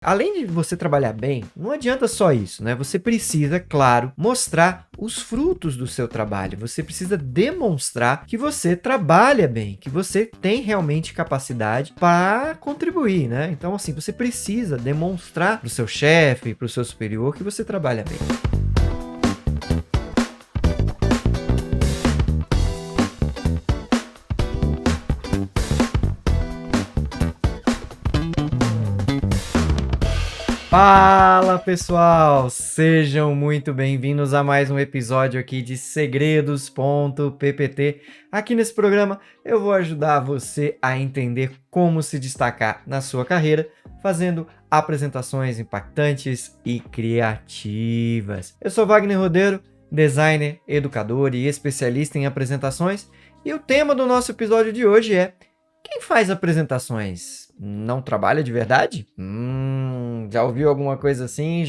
Além de você trabalhar bem, não adianta só isso, né? Você precisa, claro, mostrar os frutos do seu trabalho. Você precisa demonstrar que você trabalha bem, que você tem realmente capacidade para contribuir, né? Então, assim, você precisa demonstrar para o seu chefe, para o seu superior, que você trabalha bem. Fala pessoal, sejam muito bem-vindos a mais um episódio aqui de Segredos.ppt. Aqui nesse programa eu vou ajudar você a entender como se destacar na sua carreira, fazendo apresentações impactantes e criativas. Eu sou Wagner Rodeiro, designer, educador e especialista em apresentações, e o tema do nosso episódio de hoje é: quem faz apresentações não trabalha de verdade? Já ouviu alguma coisa assim?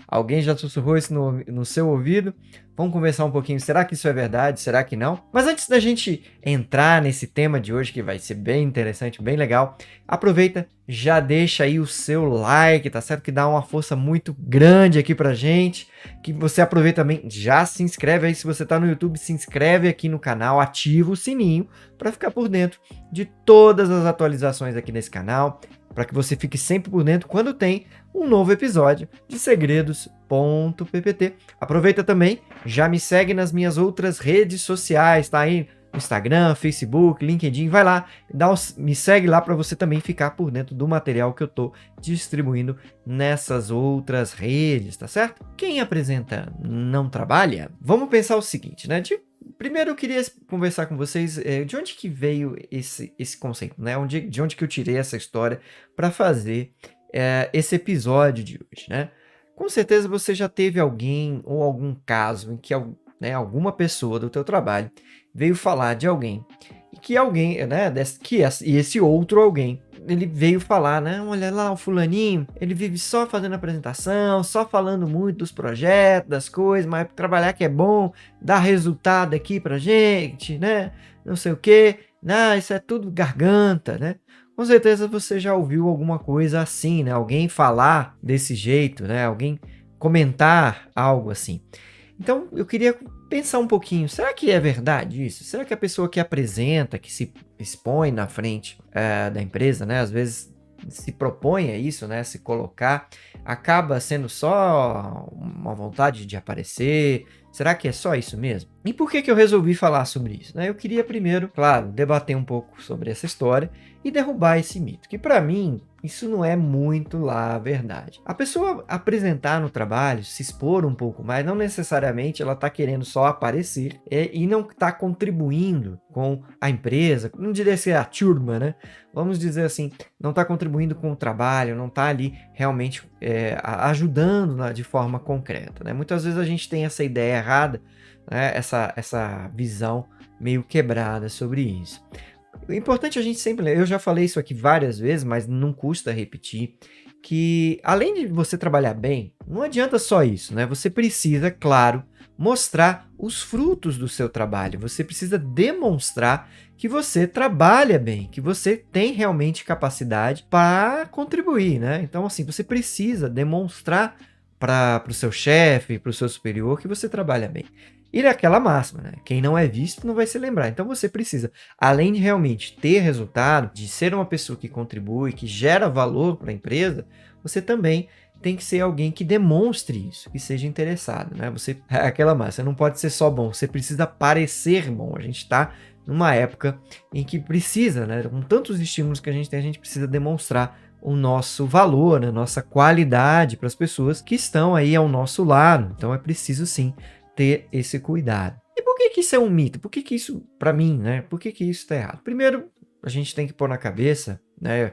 Alguém já sussurrou isso no seu ouvido? Vamos conversar um pouquinho. Será que isso é verdade? Será que não? Mas antes da gente entrar nesse tema de hoje, que vai ser bem interessante, bem legal, aproveita, já deixa aí o seu like, tá certo? Que dá uma força muito grande aqui pra gente. Que você aproveita também, já se inscreve aí. Se você tá no YouTube, se inscreve aqui no canal, ativa o sininho para ficar por dentro de todas as atualizações aqui nesse canal, para que você fique sempre por dentro quando tem um novo episódio de Segredos.ppt. Aproveita também, já me segue nas minhas outras redes sociais, tá aí no Instagram, Facebook, LinkedIn, vai lá, me segue lá para você também ficar por dentro do material que eu tô distribuindo nessas outras redes, tá certo? Quem apresenta não trabalha? Vamos pensar o seguinte, né? Primeiro eu queria conversar com vocês de onde que veio esse conceito, né? De onde que eu tirei essa história para fazer esse episódio de hoje, né? Com certeza você já teve alguém ou algum caso em que alguma pessoa do teu trabalho veio falar de alguém e que alguém, né, e esse outro alguém, ele veio falar, né, olha lá o fulaninho, ele vive só fazendo apresentação, só falando muito dos projetos, das coisas, mas trabalhar que é bom, dá resultado aqui pra gente, né, não sei o quê, isso é tudo garganta, né. Com certeza você já ouviu alguma coisa assim, né, alguém falar desse jeito, né, alguém comentar algo assim. Então, eu queria pensar um pouquinho, será que é verdade isso? Será que a pessoa que apresenta, que se expõe na frente da empresa, né, às vezes se propõe a isso, né, se colocar, acaba sendo só uma vontade de aparecer? Será que é só isso mesmo? E por que eu resolvi falar sobre isso, né? Eu queria primeiro, claro, debater um pouco sobre essa história e derrubar esse mito, que para mim isso não é muito lá a verdade. A pessoa apresentar no trabalho, se expor um pouco mais, não necessariamente ela está querendo só aparecer e não está contribuindo com a empresa, não diria ser a turma, né? Vamos dizer assim, não está contribuindo com o trabalho, não está ali realmente ajudando de forma concreta, né? Muitas vezes a gente tem essa ideia errada, né? Essa visão meio quebrada sobre isso. O importante a gente sempre lembrar, eu já falei isso aqui várias vezes, mas não custa repetir, que além de você trabalhar bem, não adianta só isso, né? Você precisa, claro, mostrar os frutos do seu trabalho. Você precisa demonstrar que você trabalha bem, que você tem realmente capacidade para contribuir, né? Então, assim, você precisa demonstrar para o seu chefe, para o seu superior, que você trabalha bem. E é aquela máxima, né? Quem não é visto não vai se lembrar. Então você precisa, além de realmente ter resultado, de ser uma pessoa que contribui, que gera valor para a empresa, você também tem que ser alguém que demonstre isso, que seja interessado, né? É aquela máxima, você não pode ser só bom, você precisa parecer bom. A gente está numa época em que precisa, né? Com tantos estímulos que a gente precisa demonstrar o nosso valor, né? Nossa qualidade para as pessoas que estão aí ao nosso lado. Então é preciso sim ter esse cuidado. E por que isso é um mito? Por que isso, para mim, né? Por que isso está errado? Primeiro, a gente tem que pôr na cabeça, né,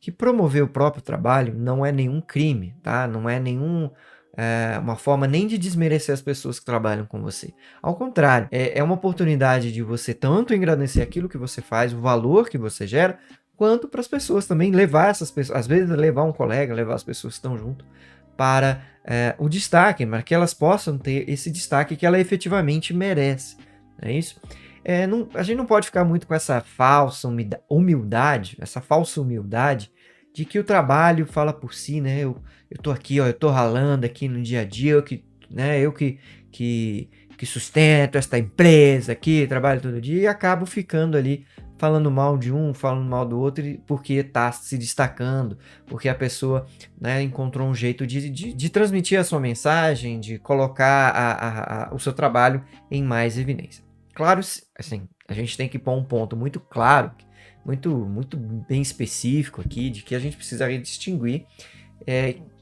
que promover o próprio trabalho não é nenhum crime, tá? Não é uma forma nem de desmerecer as pessoas que trabalham com você. Ao contrário, é uma oportunidade de você tanto engrandecer aquilo que você faz, o valor que você gera, quanto para as pessoas também levar essas pessoas, às vezes levar um colega, levar as pessoas que estão junto para o destaque, para que elas possam ter esse destaque que ela efetivamente merece. Não é isso? A gente não pode ficar muito com essa falsa humildade, de que o trabalho fala por si, né? Eu tô aqui, ó, eu tô ralando aqui no dia a dia, eu que sustento esta empresa aqui, trabalho todo dia e acabo ficando ali falando mal de um, falando mal do outro, porque tá se destacando, porque a pessoa, né, encontrou um jeito de transmitir a sua mensagem, de colocar o seu trabalho em mais evidência. Claro, assim, a gente tem que pôr um ponto muito claro, muito bem específico aqui, de que a gente precisaria distinguir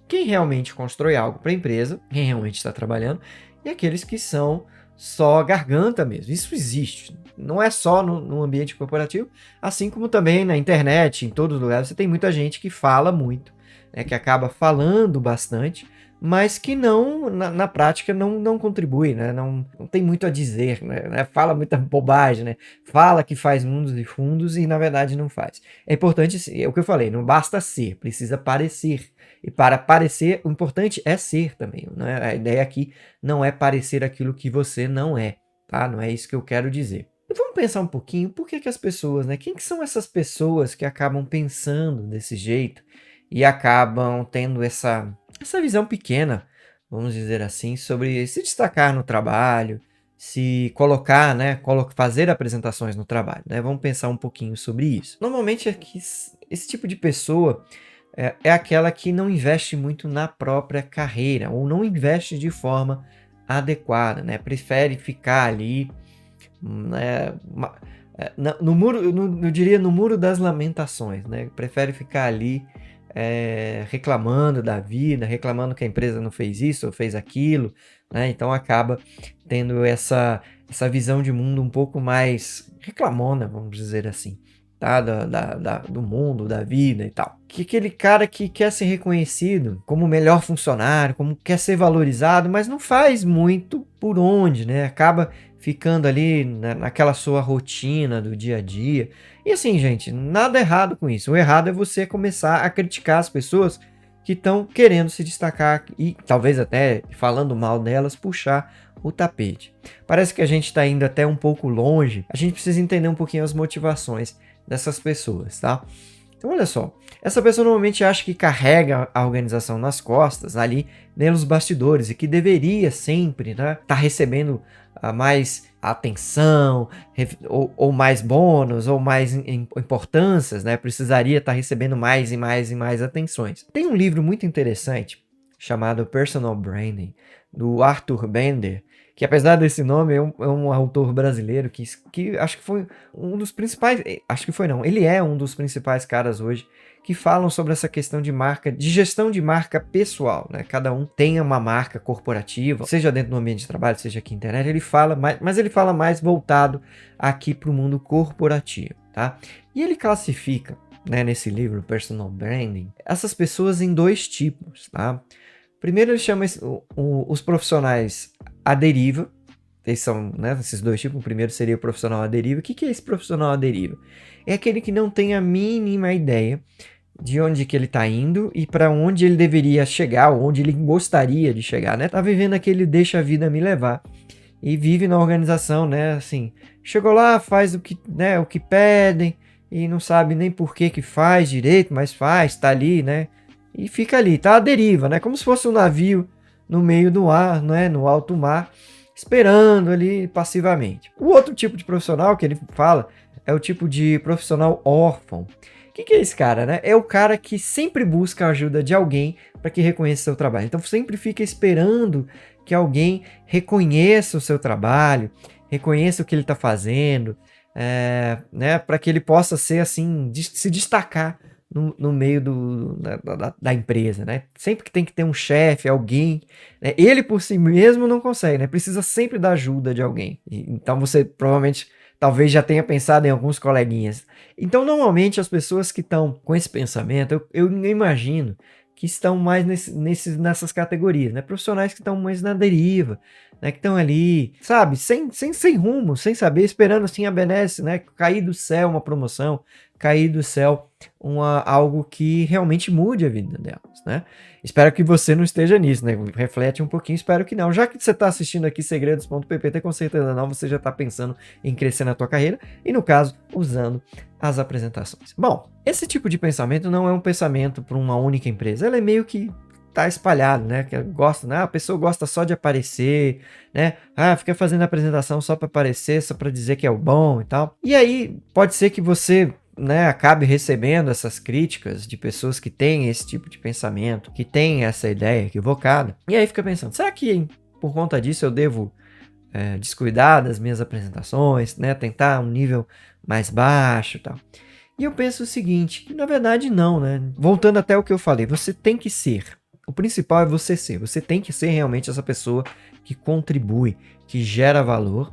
quem realmente constrói algo para a empresa, quem realmente está trabalhando, e aqueles que são só garganta mesmo. Isso existe. Não é só no ambiente corporativo, assim como também na internet, em todos os lugares, você tem muita gente que fala muito, né, que acaba falando bastante, mas que não, na prática, não contribui, né, não tem muito a dizer, né, fala muita bobagem, né, fala que faz mundos e fundos e, na verdade, não faz. É importante, é o que eu falei, não basta ser, precisa parecer. E para parecer, o importante é ser também, né? A ideia aqui não é parecer aquilo que você não é, tá? Não é isso que eu quero dizer. E vamos pensar um pouquinho, por que as pessoas, né? Quem que são essas pessoas que acabam pensando desse jeito e acabam tendo essa visão pequena, vamos dizer assim, sobre se destacar no trabalho, se colocar, né? Fazer apresentações no trabalho, né? Vamos pensar um pouquinho sobre isso. Normalmente esse tipo de pessoa é aquela que não investe muito na própria carreira, ou não investe de forma adequada, né? Prefere ficar ali, né, no muro, eu diria no muro das lamentações, né? Prefere ficar ali reclamando da vida, reclamando que a empresa não fez isso ou fez aquilo, né? Então acaba tendo essa visão de mundo um pouco mais reclamona, vamos dizer assim, tá? Do mundo, da vida e tal. Que aquele cara que quer ser reconhecido como o melhor funcionário, como quer ser valorizado, mas não faz muito por onde, né? Acaba ficando ali naquela sua rotina do dia a dia. E assim, gente, nada errado com isso. O errado é você começar a criticar as pessoas que estão querendo se destacar e talvez até falando mal delas, puxar o tapete. Parece que a gente está indo até um pouco longe. A gente precisa entender um pouquinho as motivações dessas pessoas, tá? Então, olha só, essa pessoa normalmente acha que carrega a organização nas costas, ali nos bastidores, e que deveria sempre, né, tá recebendo mais atenção, ou mais bônus, ou mais importâncias, né? Precisaria estar recebendo mais e mais e mais atenções. Tem um livro muito interessante chamado Personal Branding, do Arthur Bender, que apesar desse nome é um autor brasileiro que acho que foi um dos principais, acho que foi não, ele é um dos principais caras hoje que falam sobre essa questão de marca, de gestão de marca pessoal, né? Cada um tem uma marca corporativa, seja dentro do ambiente de trabalho, seja aqui na internet, ele fala mais, mas ele fala mais voltado aqui para o mundo corporativo, tá? E ele classifica, né, nesse livro, Personal Branding, essas pessoas em dois tipos, tá? Primeiro ele chama os profissionais à deriva. Eles são, né, esses dois tipos. O primeiro seria o profissional à deriva. O que é esse profissional à deriva? É aquele que não tem a mínima ideia de onde que ele está indo e para onde ele deveria chegar, ou onde ele gostaria de chegar, né? Tá vivendo aquele deixa a vida me levar e vive na organização, né? Assim, chegou lá, faz o que, né, o que pedem e não sabe nem por que faz direito, mas faz, tá ali, né? E fica ali, tá à deriva, né? Como se fosse um navio no meio do ar, né? No alto mar, esperando ali passivamente. O outro tipo de profissional que ele fala é o tipo de profissional órfão. O que é esse cara, né? É o cara que sempre busca a ajuda de alguém para que reconheça seu trabalho. Então sempre fica esperando que alguém reconheça o seu trabalho, reconheça o que ele está fazendo, né? Para que ele possa ser assim, se destacar no meio da empresa, né? Sempre que tem que ter um chefe, alguém, né? Ele por si mesmo não consegue, né? Precisa sempre da ajuda de alguém. Então você provavelmente, talvez já tenha pensado em alguns coleguinhas. Então normalmente as pessoas que estão com esse pensamento, eu imagino que estão mais nessas categorias, né? Profissionais que estão mais na deriva, né? Que estão ali, sabe? Sem rumo, sem saber, esperando assim a benesse, né? Cair do céu uma promoção, cair do céu algo que realmente mude a vida delas, né? Espero que você não esteja nisso, né? Reflete um pouquinho, espero que não. Já que você está assistindo aqui segredos.ppt, com certeza não, você já está pensando em crescer na tua carreira e, no caso, usando as apresentações. Bom, esse tipo de pensamento não é um pensamento para uma única empresa, ela é meio que tá espalhado, né? Que gosta, né? A pessoa gosta só de aparecer, né? Fica fazendo apresentação só para aparecer, só para dizer que é o bom e tal. E aí pode ser que você, né, acabe recebendo essas críticas de pessoas que têm esse tipo de pensamento, que têm essa ideia equivocada. E aí fica pensando, será que por conta disso eu devo descuidar das minhas apresentações, né? Tentar um nível mais baixo e tal. E eu penso o seguinte, que na verdade não, né? Voltando até o que eu falei, você tem que ser. O principal é você ser. Você tem que ser realmente essa pessoa que contribui, que gera valor.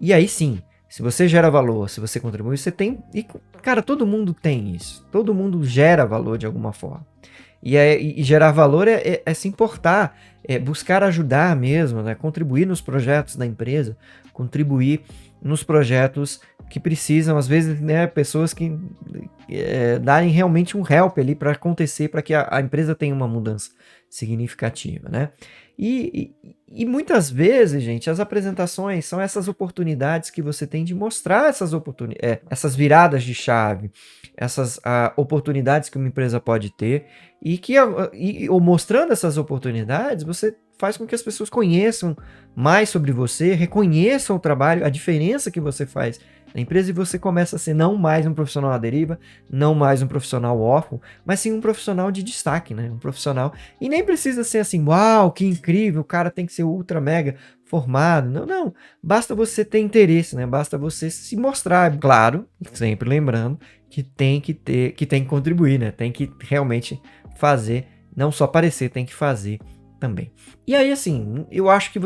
E aí sim, se você gera valor, se você contribui, você tem... E, cara, todo mundo tem isso. Todo mundo gera valor de alguma forma. E gerar valor é se importar, é buscar ajudar mesmo, né? Contribuir nos projetos da empresa, contribuir nos projetos que precisam, às vezes, né, pessoas que darem realmente um help ali para acontecer, para que a empresa tenha uma mudança significativa, né? E muitas vezes, gente, as apresentações são essas oportunidades que você tem de mostrar essas viradas de chave, essas oportunidades que uma empresa pode ter ou mostrando essas oportunidades, você faz com que as pessoas conheçam mais sobre você, reconheçam o trabalho, a diferença que você faz na empresa, e você começa a ser não mais um profissional à deriva, não mais um profissional órfão, mas sim um profissional de destaque, né? Um profissional, e nem precisa ser assim, uau, que incrível, o cara tem que ser ultra mega formado, não, basta você ter interesse, né? Basta você se mostrar, claro, sempre lembrando que tem que contribuir, né? Tem que realmente fazer, não só parecer, tem que fazer também. E aí, assim, eu acho que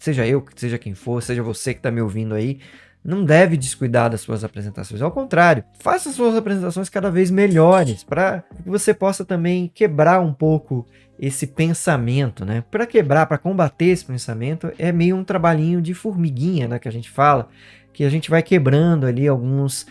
seja eu, que seja quem for, seja você que está me ouvindo aí, não deve descuidar das suas apresentações. Ao contrário, faça suas apresentações cada vez melhores, para que você possa também quebrar um pouco esse pensamento, né? Para combater esse pensamento, é meio um trabalhinho de formiguinha, né, que a gente fala, que a gente vai quebrando ali alguns...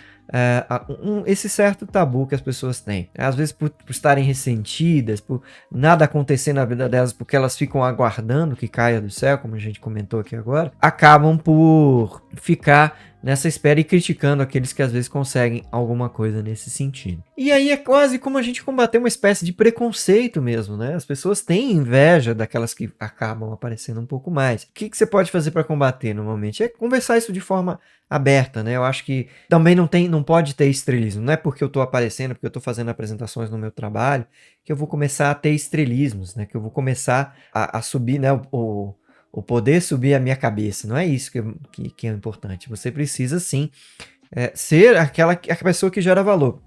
esse certo tabu que as pessoas têm. Às vezes por estarem ressentidas, por nada acontecer na vida delas, porque elas ficam aguardando que caia do céu, como a gente comentou aqui agora, acabam por ficar nessa espera e criticando aqueles que às vezes conseguem alguma coisa nesse sentido. E aí é quase como a gente combater uma espécie de preconceito mesmo, né? As pessoas têm inveja daquelas que acabam aparecendo um pouco mais. O que você pode fazer para combater normalmente? É conversar isso de forma aberta, né? Eu acho que também não pode ter estrelismo. Não é porque eu estou aparecendo, porque eu estou fazendo apresentações no meu trabalho, que eu vou começar a ter estrelismos, né? Que eu vou começar a subir, né? O poder subir a minha cabeça. Não é isso que é importante. Você precisa, sim, ser aquela pessoa que gera valor.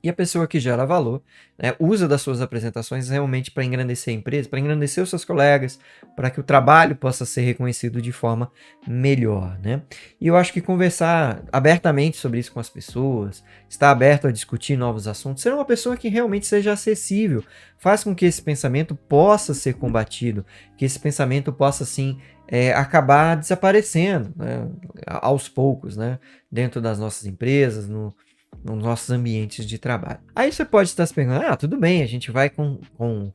E a pessoa que gera valor, né, usa das suas apresentações realmente para engrandecer a empresa, para engrandecer os seus colegas, para que o trabalho possa ser reconhecido de forma melhor, né? E eu acho que conversar abertamente sobre isso com as pessoas, estar aberto a discutir novos assuntos, ser uma pessoa que realmente seja acessível, faz com que esse pensamento possa ser combatido, que esse pensamento possa, sim, acabar desaparecendo, né, aos poucos, né, dentro das nossas empresas, nos nossos ambientes de trabalho. Aí você pode estar se perguntando, tudo bem, a gente vai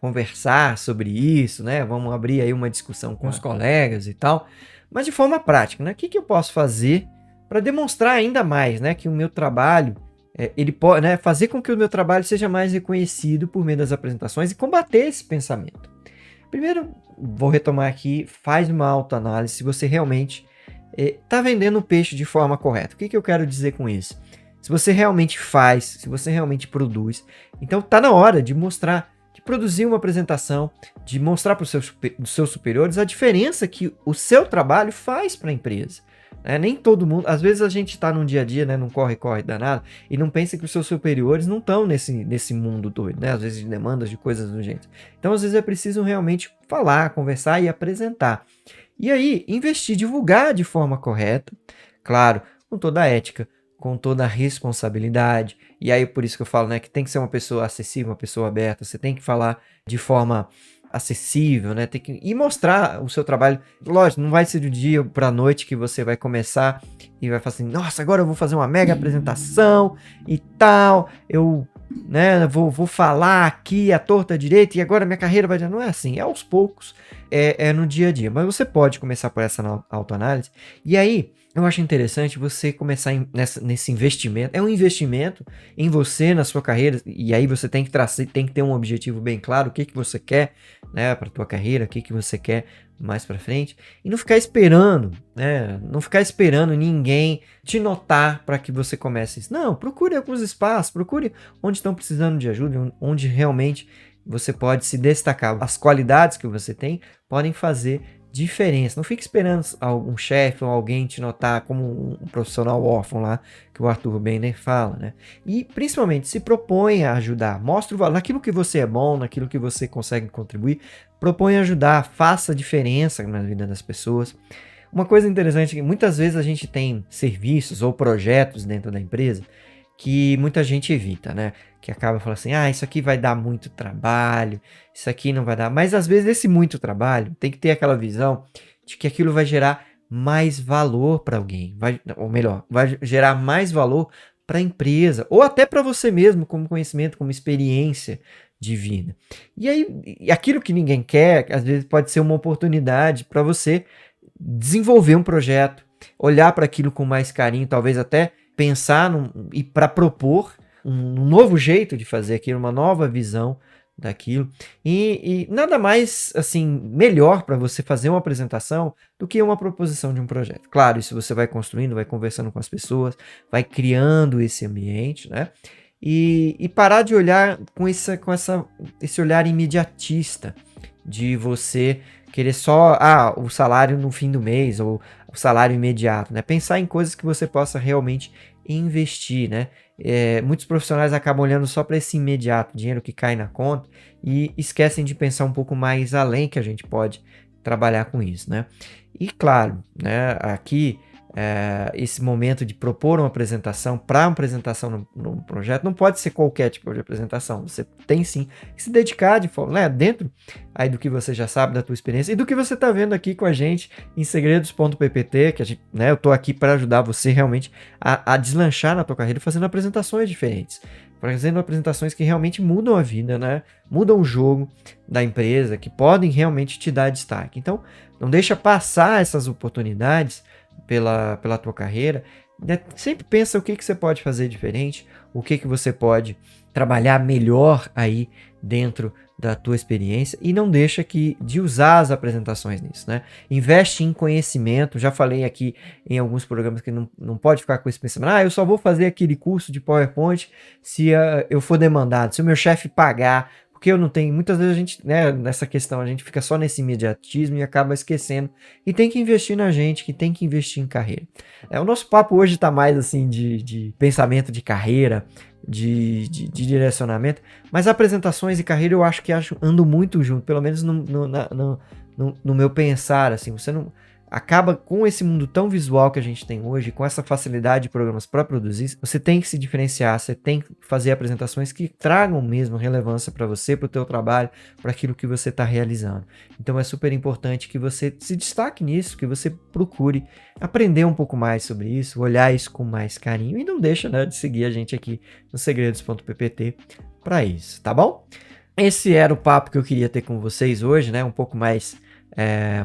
conversar sobre isso, né? Vamos abrir aí uma discussão com os colegas e tal, mas de forma prática, né? O que eu posso fazer para demonstrar ainda mais, né, que o meu trabalho, ele pode, né, fazer com que o meu trabalho seja mais reconhecido por meio das apresentações e combater esse pensamento. Primeiro, vou retomar aqui, faz uma autoanálise se você realmente está vendendo o peixe de forma correta. O que eu quero dizer com isso? Se você realmente faz, se você realmente produz, então tá na hora de mostrar, de produzir uma apresentação, de mostrar para os seus superiores a diferença que o seu trabalho faz para a empresa. Nem todo mundo, às vezes a gente está num dia a dia, né, num corre-corre danado, e não pensa que os seus superiores não estão nesse mundo doido, né, às vezes de demandas, de coisas do jeito. Então às vezes é preciso realmente falar, conversar e apresentar. E aí, investir, divulgar de forma correta, claro, com toda a ética, com toda a responsabilidade. E aí por isso que eu falo, né, que tem que ser uma pessoa acessível, uma pessoa aberta, você tem que falar de forma acessível, né? E mostrar o seu trabalho. Lógico, não vai ser do dia para a noite que você vai começar e vai falar assim, nossa, agora eu vou fazer uma mega apresentação e tal, eu, né, vou falar aqui à torta à direita e agora minha carreira vai... Não é assim, é aos poucos, é no dia a dia. Mas você pode começar por essa autoanálise. E aí, eu acho interessante você começar nesse investimento. É um investimento em você, na sua carreira, e aí você tem que ter um objetivo bem claro, o que você quer, né, para tua carreira, o que você quer mais para frente, e não ficar esperando, né, não ficar esperando ninguém te notar para que você comece isso. Não, procure alguns espaços, procure onde estão precisando de ajuda, onde realmente você pode se destacar. As qualidades que você tem podem fazer diferença. Não fique esperando algum chefe ou alguém te notar como um profissional órfão lá, que o Arthur Bender fala, né? E principalmente se propõe a ajudar, mostre o valor naquilo que você é bom, naquilo que você consegue contribuir, propõe ajudar, faça diferença na vida das pessoas. Uma coisa interessante é que muitas vezes a gente tem serviços ou projetos dentro da empresa que muita gente evita, né? Que acaba falando assim, isso aqui vai dar muito trabalho, isso aqui não vai dar. Mas às vezes esse muito trabalho tem que ter aquela visão de que aquilo vai gerar mais valor para alguém, ou melhor, vai gerar mais valor para a empresa, ou até para você mesmo, como conhecimento, como experiência de vida. E aí, aquilo que ninguém quer, às vezes pode ser uma oportunidade para você desenvolver um projeto, olhar para aquilo com mais carinho, talvez até pensar e para propor um novo jeito de fazer aquilo, uma nova visão daquilo. E nada mais assim melhor para você fazer uma apresentação do que uma proposição de um projeto. Claro, isso você vai construindo, vai conversando com as pessoas, vai criando esse ambiente, né? E parar de olhar com esse olhar imediatista de você querer só o salário no fim do mês ou o salário imediato, né? Pensar em coisas que você possa realmente investir, né? Muitos profissionais acabam olhando só para esse imediato, dinheiro que cai na conta, e esquecem de pensar um pouco mais além que a gente pode trabalhar com isso, né? E claro, né, aqui esse momento de propor uma apresentação para uma apresentação no projeto não pode ser qualquer tipo de apresentação. Você tem sim que se dedicar de forma, né, dentro aí do que você já sabe, da tua experiência e do que você está vendo aqui com a gente em segredos.ppt, que a gente, né, eu estou aqui para ajudar você realmente a deslanchar na tua carreira fazendo apresentações diferentes. Fazendo apresentações que realmente mudam a vida, né? Mudam o jogo da empresa, que podem realmente te dar destaque. Então, não deixa passar essas oportunidades pela tua carreira, né? Sempre pensa o que você pode fazer diferente, o que você pode trabalhar melhor aí dentro da tua experiência e não deixa de usar as apresentações nisso, né? Investe em conhecimento, já falei aqui em alguns programas que não pode ficar com esse pensamento, eu só vou fazer aquele curso de PowerPoint se eu for demandado, se o meu chefe pagar, porque eu não tenho, muitas vezes a gente, né, nessa questão, a gente fica só nesse imediatismo e acaba esquecendo, e tem que investir na gente, que tem que investir em carreira. O nosso papo hoje está mais assim de pensamento de carreira, de direcionamento, mas apresentações e carreira eu acho que andam muito junto, pelo menos no meu pensar, assim, você não... Acaba com esse mundo tão visual que a gente tem hoje, com essa facilidade de programas para produzir, você tem que se diferenciar, você tem que fazer apresentações que tragam mesmo relevância para você, para o teu trabalho, para aquilo que você está realizando. Então é super importante que você se destaque nisso, que você procure aprender um pouco mais sobre isso, olhar isso com mais carinho e não deixa, né, de seguir a gente aqui no segredos.ppt para isso, tá bom? Esse era o papo que eu queria ter com vocês hoje, né, um pouco mais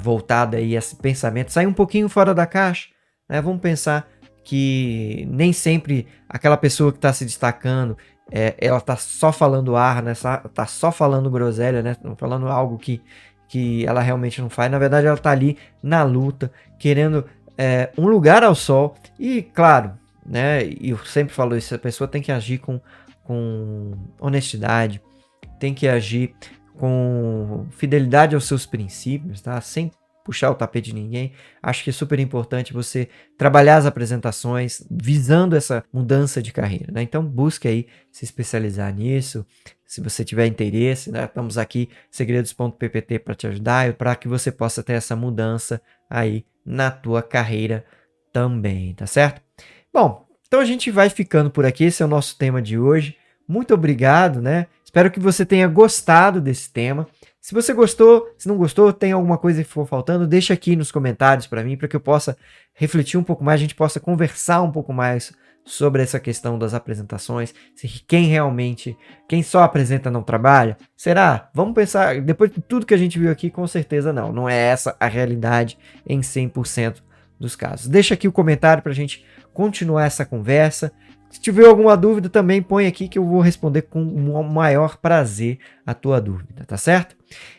voltada aí a esse pensamento, sair um pouquinho fora da caixa, né? Vamos pensar que nem sempre aquela pessoa que está se destacando, ela está só falando né? Tá só falando groselha, né? Falando algo que ela realmente não faz. Na verdade, ela está ali na luta, querendo um lugar ao sol. E claro, né? E eu sempre falo isso, a pessoa tem que agir com honestidade, tem que agir com fidelidade aos seus princípios, tá? Sem puxar o tapete de ninguém. Acho que é super importante você trabalhar as apresentações visando essa mudança de carreira, né? Então busque aí se especializar nisso. Se você tiver interesse, né? Estamos aqui, segredos.ppt, para te ajudar, para que você possa ter essa mudança aí na tua carreira também, tá certo? Bom, então a gente vai ficando por aqui. Esse é o nosso tema de hoje. Muito obrigado, né? Espero que você tenha gostado desse tema. Se você gostou, se não gostou, tem alguma coisa que ficou faltando, deixa aqui nos comentários para mim, para que eu possa refletir um pouco mais, a gente possa conversar um pouco mais sobre essa questão das apresentações, se quem só apresenta não trabalha. Será? Vamos pensar, depois de tudo que a gente viu aqui, com certeza não é essa a realidade em 100% dos casos. Deixa aqui o comentário para a gente continuar essa conversa. Se tiver alguma dúvida também põe aqui que eu vou responder com o maior prazer a tua dúvida, tá certo?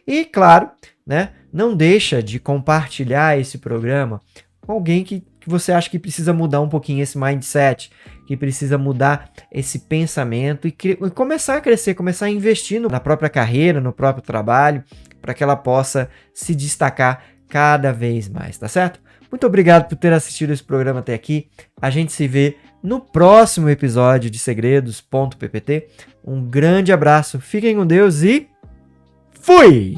E claro, né, não deixa de compartilhar esse programa com alguém que você acha que precisa mudar um pouquinho esse mindset, que precisa mudar esse pensamento e começar a crescer, começar a investir na própria carreira, no próprio trabalho, para que ela possa se destacar cada vez mais, tá certo? Muito obrigado por ter assistido esse programa até aqui. A gente se vê no próximo episódio de Segredos.ppt. Um grande abraço, fiquem com Deus e fui!